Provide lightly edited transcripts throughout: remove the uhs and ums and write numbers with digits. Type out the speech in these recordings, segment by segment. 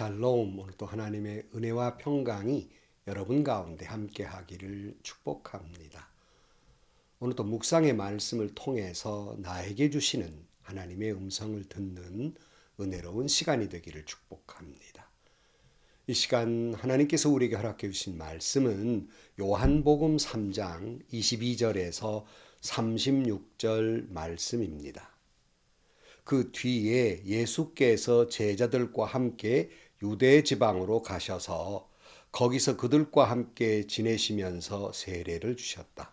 샬롬. 오늘도 하나님의 은혜와 평강이 여러분 가운데 함께 하기를 축복합니다. 오늘도 묵상의 말씀을 통해서 나에게 주시는 하나님의 음성을 듣는 은혜로운 시간이 되기를 축복합니다. 이 시간 하나님께서 우리에게 허락해 주신 말씀은 요한복음 3장 22절에서 36절 말씀입니다. 그 뒤에 예수께서 제자들과 함께 유대 지방으로 가셔서 거기서 그들과 함께 지내시면서 세례를 주셨다.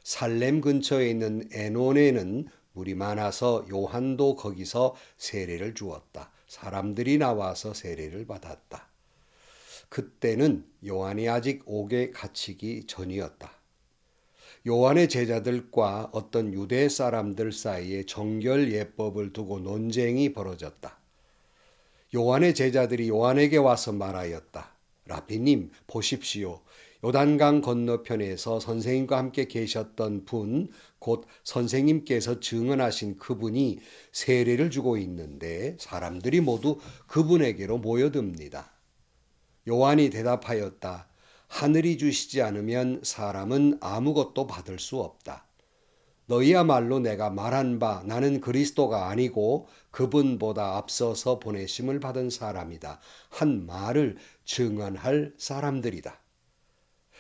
살렘 근처에 있는 에논에는 물이 많아서 요한도 거기서 세례를 주었다. 사람들이 나와서 세례를 받았다. 그때는 요한이 아직 옥에 갇히기 전이었다. 요한의 제자들과 어떤 유대 사람들 사이에 정결 예법을 두고 논쟁이 벌어졌다. 요한의 제자들이 요한에게 와서 말하였다. 라비님, 보십시오. 요단강 건너편에서 선생님과 함께 계셨던 분, 곧 선생님께서 증언하신 그분이 세례를 주고 있는데 사람들이 모두 그분에게로 모여듭니다. 요한이 대답하였다. 하늘이 주시지 않으면 사람은 아무것도 받을 수 없다. 너희야말로 내가 말한 바 나는 그리스도가 아니고 그분보다 앞서서 보내심을 받은 사람이다. 한 말을 증언할 사람들이다.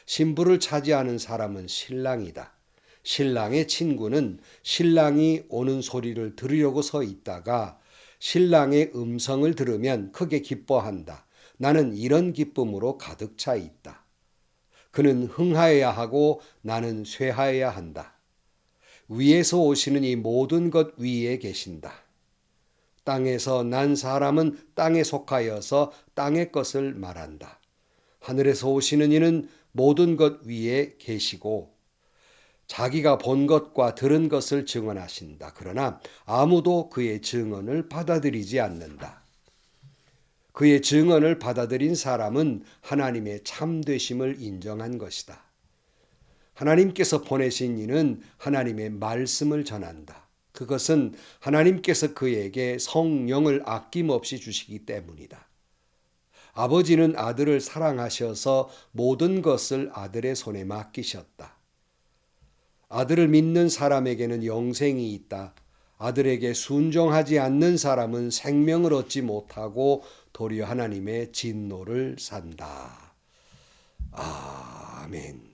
신부를 차지하는 사람은 신랑이다. 신랑의 친구는 신랑이 오는 소리를 들으려고 서 있다가 신랑의 음성을 들으면 크게 기뻐한다. 나는 이런 기쁨으로 가득 차 있다. 그는 흥하여야 하고 나는 쇠하여야 한다. 위에서 오시는 이 모든 것 위에 계신다. 땅에서 난 사람은 땅에 속하여서 땅의 것을 말한다. 하늘에서 오시는 이는 모든 것 위에 계시고 자기가 본 것과 들은 것을 증언하신다. 그러나 아무도 그의 증언을 받아들이지 않는다. 그의 증언을 받아들인 사람은 하나님의 참되심을 인정한 것이다. 하나님께서 보내신 이는 하나님의 말씀을 전한다. 그것은 하나님께서 그에게 성령을 아낌없이 주시기 때문이다. 아버지는 아들을 사랑하셔서 모든 것을 아들의 손에 맡기셨다. 아들을 믿는 사람에게는 영생이 있다. 아들에게 순종하지 않는 사람은 생명을 얻지 못하고 도리어 하나님의 진노를 산다. 아멘.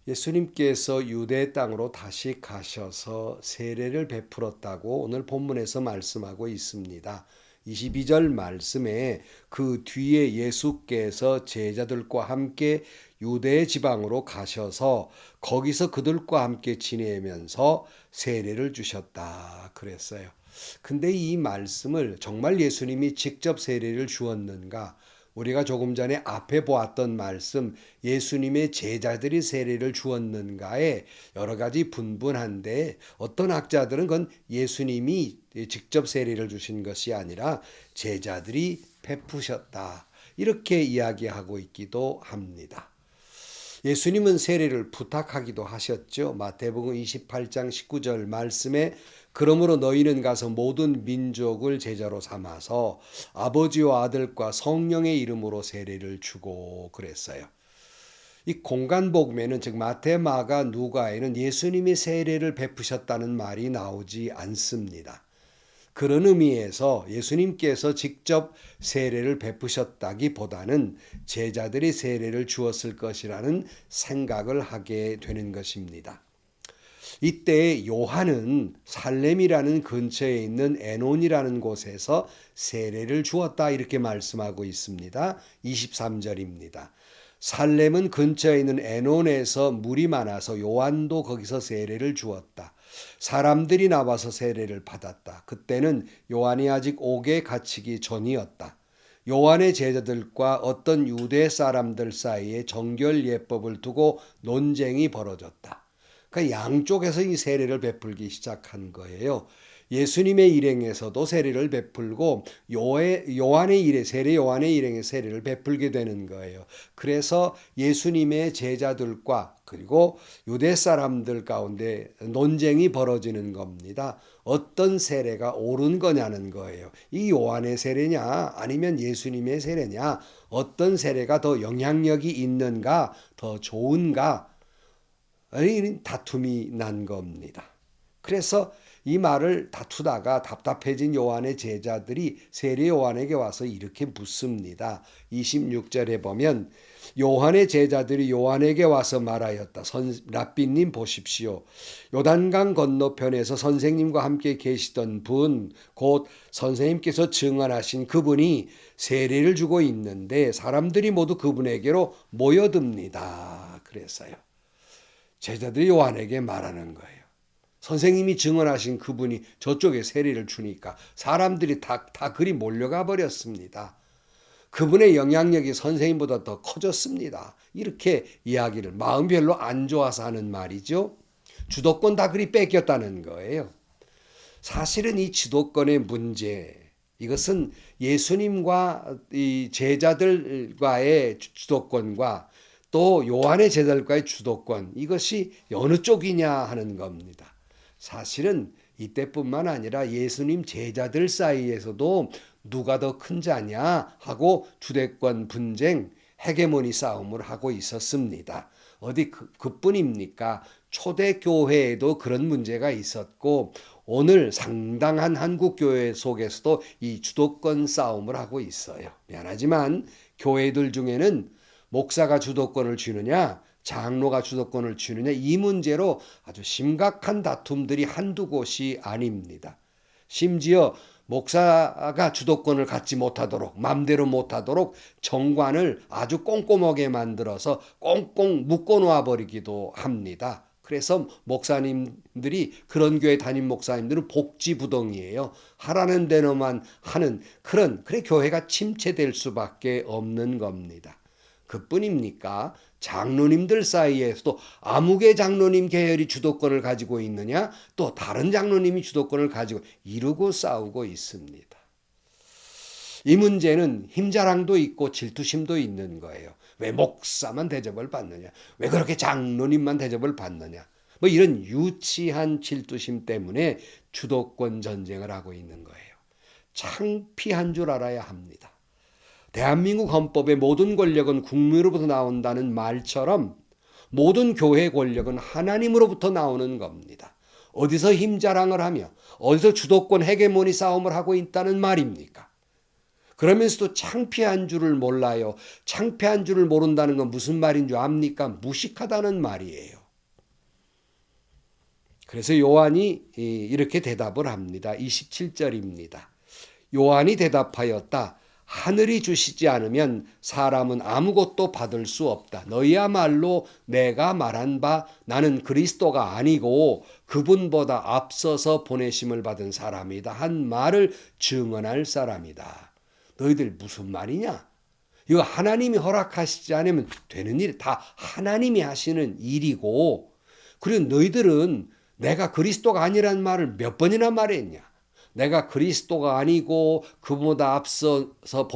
예수님께서 유대 땅으로 다시 가셔서 세례를 베풀었다고 오늘 본문에서 말씀하고 있습니다. 22절 말씀에 그 뒤에 예수께서 제자들과 함께 유대 지방으로 가셔서 거기서 그들과 함께 지내면서 세례를 주셨다 그랬어요. 근데 이 말씀을 정말 예수님이 직접 세례를 주었는가? 우리가 조금 전에 앞에 보았던 말씀 예수님의 제자들이 세례를 주었는가에 여러 가지 분분한데 어떤 학자들은 그건 예수님이 직접 세례를 주신 것이 아니라 제자들이 베푸셨다 이렇게 이야기하고 있기도 합니다. 예수님은 세례를 부탁하기도 하셨죠. 마태복음 28장 19절 말씀에 그러므로 너희는 가서 모든 민족을 제자로 삼아서 아버지와 아들과 성령의 이름으로 세례를 주고 그랬어요. 이 공간복음에는 즉 마태, 마가, 누가에는 예수님이 세례를 베푸셨다는 말이 나오지 않습니다. 그런 의미에서 예수님께서 직접 세례를 베푸셨다기보다는 제자들이 세례를 주었을 것이라는 생각을 하게 되는 것입니다. 이때 요한은 살렘이라는 근처에 있는 에논이라는 곳에서 세례를 주었다 이렇게 말씀하고 있습니다. 23절입니다. 살렘은 근처에 있는 에논에서 물이 많아서 요한도 거기서 세례를 주었다. 사람들이 나와서 세례를 받았다. 그때는 요한이 아직 옥에 갇히기 전이었다. 요한의 제자들과 어떤 유대 사람들 사이에 정결 예법을 두고 논쟁이 벌어졌다. 그러니까 양쪽에서 이 세례를 베풀기 시작한 거예요. 예수님의 일행에서도 세례를 베풀고 요한의 일에 세례 요한의 일행에 세례를 베풀게 되는 거예요. 그래서 예수님의 제자들과 그리고 유대 사람들 가운데 논쟁이 벌어지는 겁니다. 어떤 세례가 옳은 거냐는 거예요. 이 요한의 세례냐 아니면 예수님의 세례냐, 어떤 세례가 더 영향력이 있는가, 더 좋은가, 이 다툼이 난 겁니다. 그래서 이 말을 다투다가 답답해진 요한의 제자들이 세례 요한에게 와서 이렇게 묻습니다. 26절에 보면 요한의 제자들이 요한에게 와서 말하였다. 랍비님 보십시오. 요단강 건너편에서 선생님과 함께 계시던 분, 곧 선생님께서 증언하신 그분이 세례를 주고 있는데 사람들이 모두 그분에게로 모여듭니다. 그래서요. 제자들이 요한에게 말하는 거예요. 선생님이 증언하신 그분이 저쪽에 세례를 주니까 사람들이 다 그리 몰려가 버렸습니다. 그분의 영향력이 선생님보다 더 커졌습니다. 이렇게 이야기를, 마음 별로 안 좋아서 하는 말이죠. 주도권 다 그리 뺏겼다는 거예요. 사실은 이 주도권의 문제, 이것은 예수님과 이 제자들과의 주도권과 또 요한의 제자들과의 주도권, 이것이 어느 쪽이냐 하는 겁니다. 사실은 이때뿐만 아니라 예수님 제자들 사이에서도 누가 더 큰 자냐 하고 주도권 분쟁, 헤게모니 싸움을 하고 있었습니다. 어디 그뿐입니까? 초대교회에도 그런 문제가 있었고 오늘 상당한 한국교회 속에서도 이 주도권 싸움을 하고 있어요. 미안하지만 교회들 중에는 목사가 주도권을 쥐느냐 장로가 주도권을 쥐느냐, 이 문제로 아주 심각한 다툼들이 한두 곳이 아닙니다. 심지어 목사가 주도권을 갖지 못하도록, 맘대로 못하도록 정관을 아주 꼼꼼하게 만들어서 꽁꽁 묶어놓아 버리기도 합니다. 그래서 목사님들이, 그런 교회 담임 목사님들은 복지부동이에요. 하라는 대로만 하는 그래 교회가 침체될 수밖에 없는 겁니다. 그뿐입니까? 장로님들 사이에서도 아무개 장로님 계열이 주도권을 가지고 있느냐, 또 다른 장로님이 주도권을 가지고 이루고 싸우고 있습니다. 이 문제는 힘자랑도 있고 질투심도 있는 거예요. 왜 목사만 대접을 받느냐, 왜 그렇게 장로님만 대접을 받느냐, 뭐 이런 유치한 질투심 때문에 주도권 전쟁을 하고 있는 거예요. 창피한 줄 알아야 합니다. 대한민국 헌법의 모든 권력은 국민으로부터 나온다는 말처럼 모든 교회 권력은 하나님으로부터 나오는 겁니다. 어디서 힘자랑을 하며 어디서 주도권 헤게모니 싸움을 하고 있다는 말입니까? 그러면서도 창피한 줄을 몰라요. 창피한 줄을 모른다는 건 무슨 말인 줄 압니까? 무식하다는 말이에요. 그래서 요한이 이렇게 대답을 합니다. 27절입니다. 요한이 대답하였다. 하늘이 주시지 않으면 사람은 아무것도 받을 수 없다. 너희야말로 내가 말한 바 나는 그리스도가 아니고 그분보다 앞서서 보내심을 받은 사람이다 한 말을 증언할 사람이다. 너희들 무슨 말이냐? 이거 하나님이 허락하시지 않으면 되는 일, 다 하나님이 하시는 일이고, 그리고 너희들은 내가 그리스도가 아니라는 말을 몇 번이나 말했냐? 내가 그리스도가 아니고 그보다 앞서서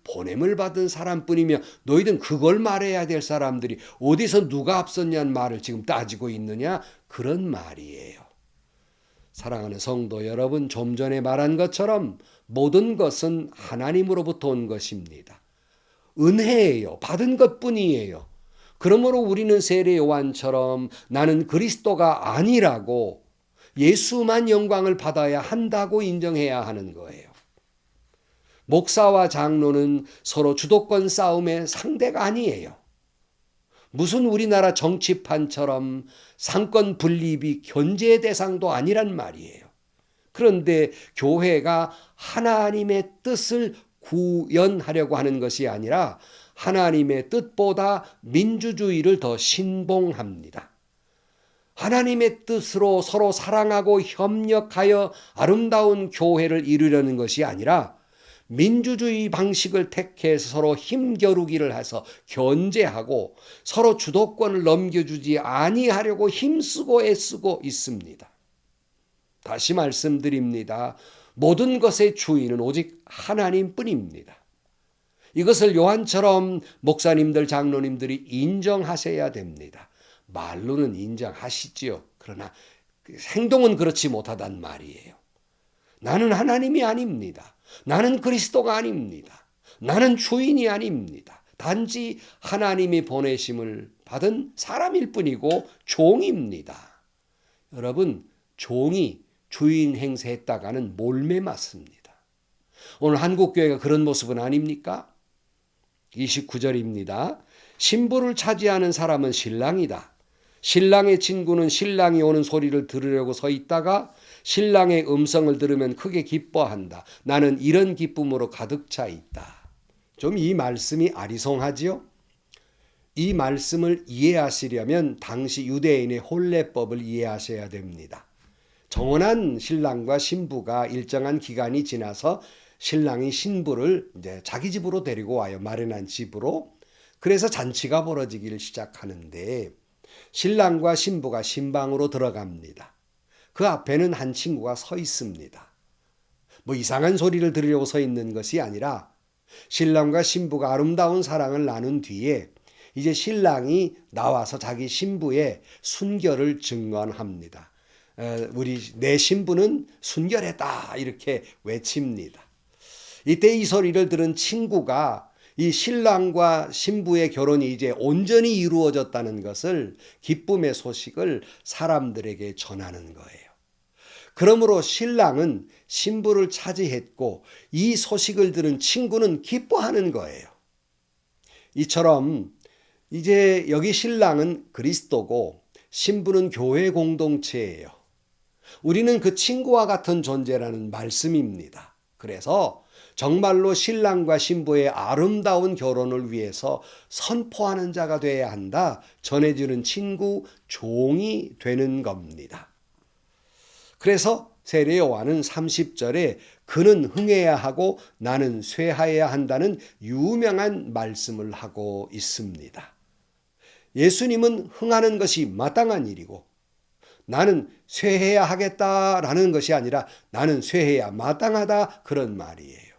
보냄을 받은 사람뿐이며 너희들은 그걸 말해야 될 사람들이 어디서 누가 앞섰냐는 말을 지금 따지고 있느냐, 그런 말이에요. 사랑하는 성도 여러분, 좀 전에 말한 것처럼 모든 것은 하나님으로부터 온 것입니다. 은혜예요. 받은 것뿐이에요. 그러므로 우리는 세례 요한처럼 나는 그리스도가 아니라고, 예수만 영광을 받아야 한다고 인정해야 하는 거예요. 목사와 장로는 서로 주도권 싸움의 상대가 아니에요. 무슨 우리나라 정치판처럼 상권 분립이 견제의 대상도 아니란 말이에요. 그런데 교회가 하나님의 뜻을 구현하려고 하는 것이 아니라 하나님의 뜻보다 민주주의를 더 신봉합니다. 하나님의 뜻으로 서로 사랑하고 협력하여 아름다운 교회를 이루려는 것이 아니라 민주주의 방식을 택해서 서로 힘겨루기를 해서 견제하고 서로 주도권을 넘겨주지 아니하려고 힘쓰고 애쓰고 있습니다. 다시 말씀드립니다. 모든 것의 주인은 오직 하나님뿐입니다. 이것을 요한처럼 목사님들, 장로님들이 인정하셔야 됩니다. 말로는 인정하시지요. 그러나 행동은 그렇지 못하단 말이에요. 나는 하나님이 아닙니다. 나는 그리스도가 아닙니다. 나는 주인이 아닙니다. 단지 하나님이 보내심을 받은 사람일 뿐이고 종입니다. 여러분, 종이 주인 행세했다가는 몰매 맞습니다. 오늘 한국교회가 그런 모습은 아닙니까? 29절입니다. 신부를 차지하는 사람은 신랑이다. 신랑의 친구는 신랑이 오는 소리를 들으려고 서 있다가 신랑의 음성을 들으면 크게 기뻐한다. 나는 이런 기쁨으로 가득 차 있다. 좀 이 말씀이 아리송하지요? 이 말씀을 이해하시려면 당시 유대인의 혼례법을 이해하셔야 됩니다. 정혼한 신랑과 신부가 일정한 기간이 지나서 신랑이 신부를 이제 자기 집으로 데리고 와요. 마련한 집으로. 그래서 잔치가 벌어지기를 시작하는데 신랑과 신부가 신방으로 들어갑니다. 그 앞에는 한 친구가 서 있습니다. 뭐 이상한 소리를 들으려고 서 있는 것이 아니라 신랑과 신부가 아름다운 사랑을 나눈 뒤에 이제 신랑이 나와서 자기 신부의 순결을 증언합니다. 내 신부는 순결했다 이렇게 외칩니다. 이때 이 소리를 들은 친구가 이 신랑과 신부의 결혼이 이제 온전히 이루어졌다는 것을 기쁨의 소식을 사람들에게 전하는 거예요. 그러므로 신랑은 신부를 차지했고 이 소식을 들은 친구는 기뻐하는 거예요. 이처럼 이제 여기 신랑은 그리스도고 신부는 교회 공동체예요. 우리는 그 친구와 같은 존재라는 말씀입니다. 그래서 정말로 신랑과 신부의 아름다운 결혼을 위해서 선포하는 자가 되어야 한다. 전해주는 친구, 종이 되는 겁니다. 그래서 세례 요한은 30절에 그는 흥해야 하고 나는 쇠하여야 한다는 유명한 말씀을 하고 있습니다. 예수님은 흥하는 것이 마땅한 일이고 나는 쇠해야 하겠다라는 것이 아니라 나는 쇠해야 마땅하다 그런 말이에요.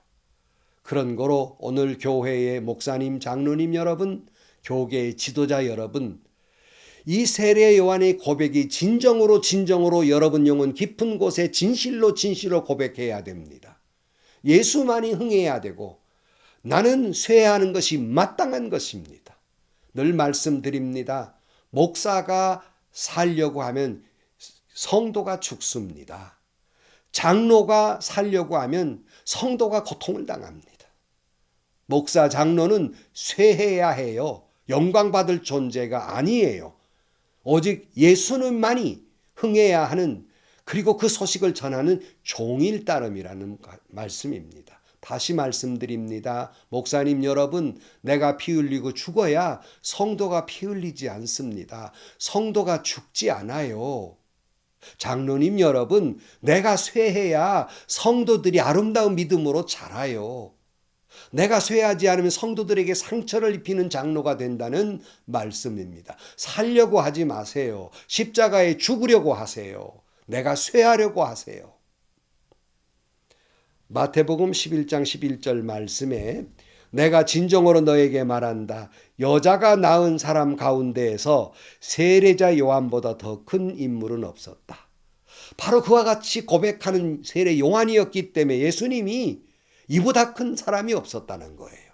그런 거로 오늘 교회의 목사님, 장로님 여러분, 교계의 지도자 여러분, 이 세례 요한의 고백이 진정으로 여러분 영혼 깊은 곳에 진실로 고백해야 됩니다. 예수만이 흥해야 되고 나는 쇠하는 것이 마땅한 것입니다. 늘 말씀드립니다. 목사가 살려고 하면 성도가 죽습니다. 장로가 살려고 하면 성도가 고통을 당합니다. 목사, 장로는 쇠해야 해요. 영광받을 존재가 아니에요. 오직 예수님만이 흥해야 하는 그리고 그 소식을 전하는 종일 따름이라는 말씀입니다. 다시 말씀드립니다. 목사님 여러분, 내가 피 흘리고 죽어야 성도가 피 흘리지 않습니다. 성도가 죽지 않아요. 장로님 여러분, 내가 쇠해야 성도들이 아름다운 믿음으로 자라요. 내가 쇠하지 않으면 성도들에게 상처를 입히는 장로가 된다는 말씀입니다. 살려고 하지 마세요. 십자가에 죽으려고 하세요. 내가 쇠하려고 하세요. 마태복음 11장 11절 말씀에 내가 진정으로 너에게 말한다. 여자가 낳은 사람 가운데에서 세례자 요한보다 더 큰 인물은 없었다. 바로 그와 같이 고백하는 세례 요한이었기 때문에 예수님이 이보다 큰 사람이 없었다는 거예요.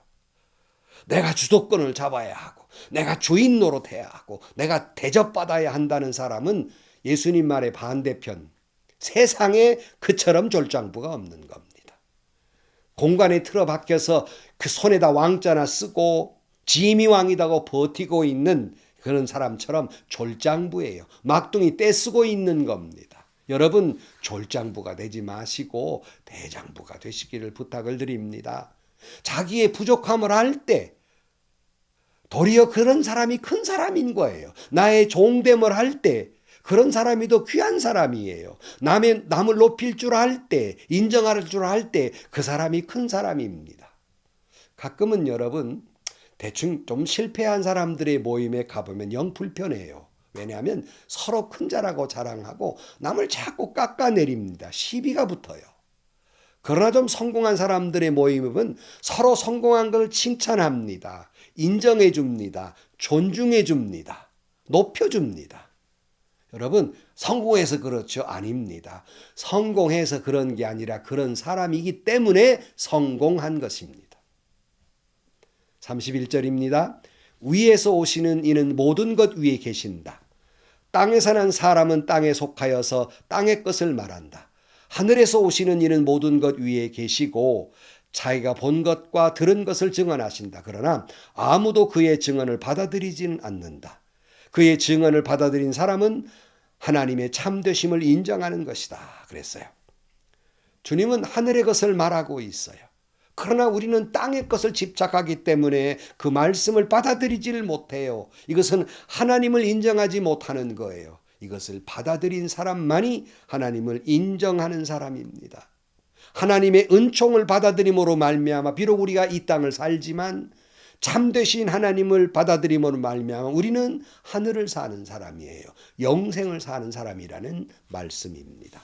내가 주도권을 잡아야 하고 내가 주인 노릇해야 하고 내가 대접받아야 한다는 사람은 예수님 말의 반대편 세상에 그처럼 졸장부가 없는 겁니다. 공간에 틀어박혀서 그 손에다 왕자나 쓰고 짐이 왕이다고 버티고 있는 그런 사람처럼 졸장부예요. 막둥이 떼쓰고 있는 겁니다. 여러분 졸장부가 되지 마시고 대장부가 되시기를 부탁을 드립니다. 자기의 부족함을 알 때 도리어 그런 사람이 큰 사람인 거예요. 나의 종됨을 할 때 그런 사람이 더 귀한 사람이에요. 남을 높일 줄 알 때, 인정할 줄 알 때 그 사람이 큰 사람입니다. 가끔은 여러분 대충 좀 실패한 사람들의 모임에 가보면 영 불편해요. 왜냐하면 서로 큰 자라고 자랑하고 남을 자꾸 깎아내립니다. 시비가 붙어요. 그러나 좀 성공한 사람들의 모임은 서로 성공한 걸 칭찬합니다. 인정해 줍니다. 존중해 줍니다. 높여 줍니다. 여러분, 성공해서 그렇죠? 아닙니다. 성공해서 그런 게 아니라 그런 사람이기 때문에 성공한 것입니다. 31절입니다. 위에서 오시는 이는 모든 것 위에 계신다. 땅에 사는 사람은 땅에 속하여서 땅의 것을 말한다. 하늘에서 오시는 이는 모든 것 위에 계시고 자기가 본 것과 들은 것을 증언하신다. 그러나 아무도 그의 증언을 받아들이지는 않는다. 그의 증언을 받아들인 사람은 하나님의 참되심을 인정하는 것이다. 그랬어요. 주님은 하늘의 것을 말하고 있어요. 그러나 우리는 땅의 것을 집착하기 때문에 그 말씀을 받아들이지를 못해요. 이것은 하나님을 인정하지 못하는 거예요. 이것을 받아들인 사람만이 하나님을 인정하는 사람입니다. 하나님의 은총을 받아들임으로 말미암아 비록 우리가 이 땅을 살지만 참되신 하나님을 받아들임으로 말미암아 우리는 하늘을 사는 사람이에요. 영생을 사는 사람이라는 말씀입니다.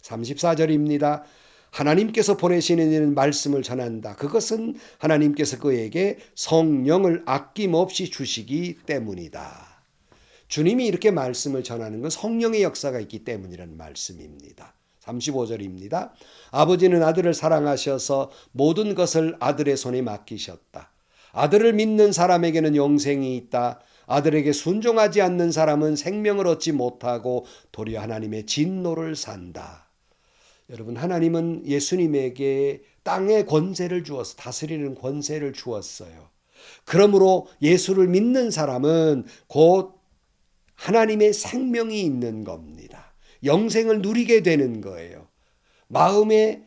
34절입니다. 하나님께서 보내시는 이는 말씀을 전한다. 그것은 하나님께서 그에게 성령을 아낌없이 주시기 때문이다. 주님이 이렇게 말씀을 전하는 건 성령의 역사가 있기 때문이라는 말씀입니다. 35절입니다. 아버지는 아들을 사랑하셔서 모든 것을 아들의 손에 맡기셨다. 아들을 믿는 사람에게는 영생이 있다. 아들에게 순종하지 않는 사람은 생명을 얻지 못하고 도리어 하나님의 진노를 산다. 여러분, 하나님은 예수님에게 땅의 권세를 주어서 다스리는 권세를 주었어요. 그러므로 예수를 믿는 사람은 곧 하나님의 생명이 있는 겁니다. 영생을 누리게 되는 거예요. 마음에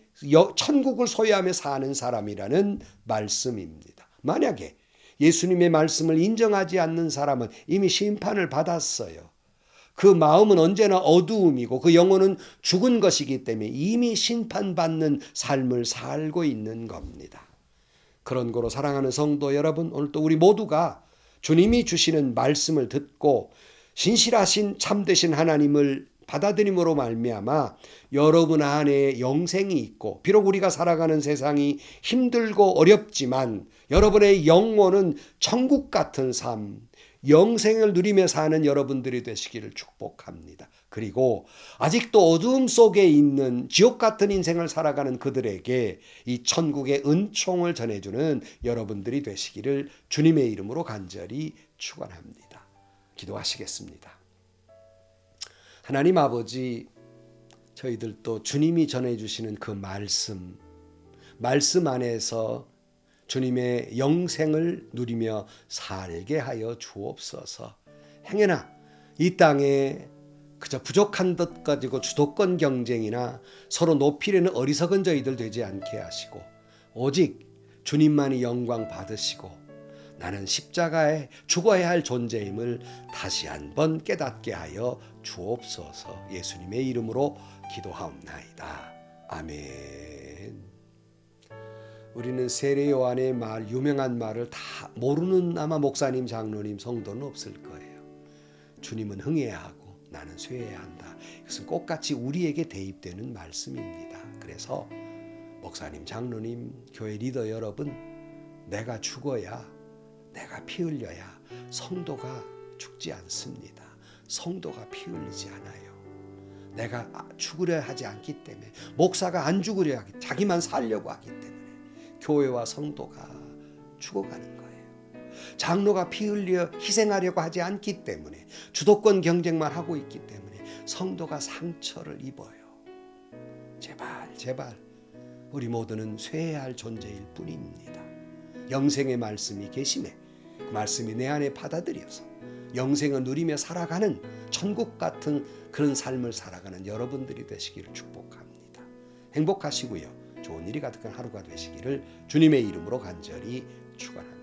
천국을 소유하며 사는 사람이라는 말씀입니다. 만약에 예수님의 말씀을 인정하지 않는 사람은 이미 심판을 받았어요. 그 마음은 언제나 어두움이고 그 영혼은 죽은 것이기 때문에 이미 심판받는 삶을 살고 있는 겁니다. 그런 거로 사랑하는 성도 여러분, 오늘 또 우리 모두가 주님이 주시는 말씀을 듣고 신실하신 참되신 하나님을 받아들임으로 말미암아 여러분 안에 영생이 있고 비록 우리가 살아가는 세상이 힘들고 어렵지만 여러분의 영혼은 천국 같은 삶, 영생을 누리며 사는 여러분들이 되시기를 축복합니다. 그리고 아직도 어두움 속에 있는 지옥 같은 인생을 살아가는 그들에게 이 천국의 은총을 전해주는 여러분들이 되시기를 주님의 이름으로 간절히 축원합니다. 기도하시겠습니다. 하나님 아버지, 저희들도 주님이 전해주시는 그 말씀 안에서 주님의 영생을 누리며 살게 하여 주옵소서. 행여나 이 땅에 그저 부족한 것 가지고 주도권 경쟁이나 서로 높이려는 어리석은 저희들 되지 않게 하시고 오직 주님만이 영광 받으시고 나는 십자가에 죽어야 할 존재임을 다시 한번 깨닫게 하여 주옵소서. 예수님의 이름으로 기도하옵나이다. 아멘. 우리는 세례 요한의 말, 유명한 말을 다 모르는 아마 목사님, 장로님, 성도는 없을 거예요. 주님은 흥해야 하고 나는 쇠해야 한다. 이것은 똑같이 우리에게 대입되는 말씀입니다. 그래서 목사님, 장로님, 교회 리더 여러분, 내가 죽어야, 내가 피 흘려야 성도가 죽지 않습니다. 성도가 피 흘리지 않아요. 내가 죽으려 하지 않기 때문에, 목사가 안 죽으려 하기, 자기만 살려고 하기 때문에 교회와 성도가 죽어가는 거예요. 장로가 피 흘려 희생하려고 하지 않기 때문에, 주도권 경쟁만 하고 있기 때문에 성도가 상처를 입어요. 제발 우리 모두는 쇠해야 할 존재일 뿐입니다. 영생의 말씀이 계심에 그 말씀이 내 안에 받아들여서 영생을 누리며 살아가는 천국 같은 그런 삶을 살아가는 여러분들이 되시기를 축복합니다. 행복하시고요. 좋은 일이 가득한 하루가 되시기를 주님의 이름으로 간절히 축원합니다.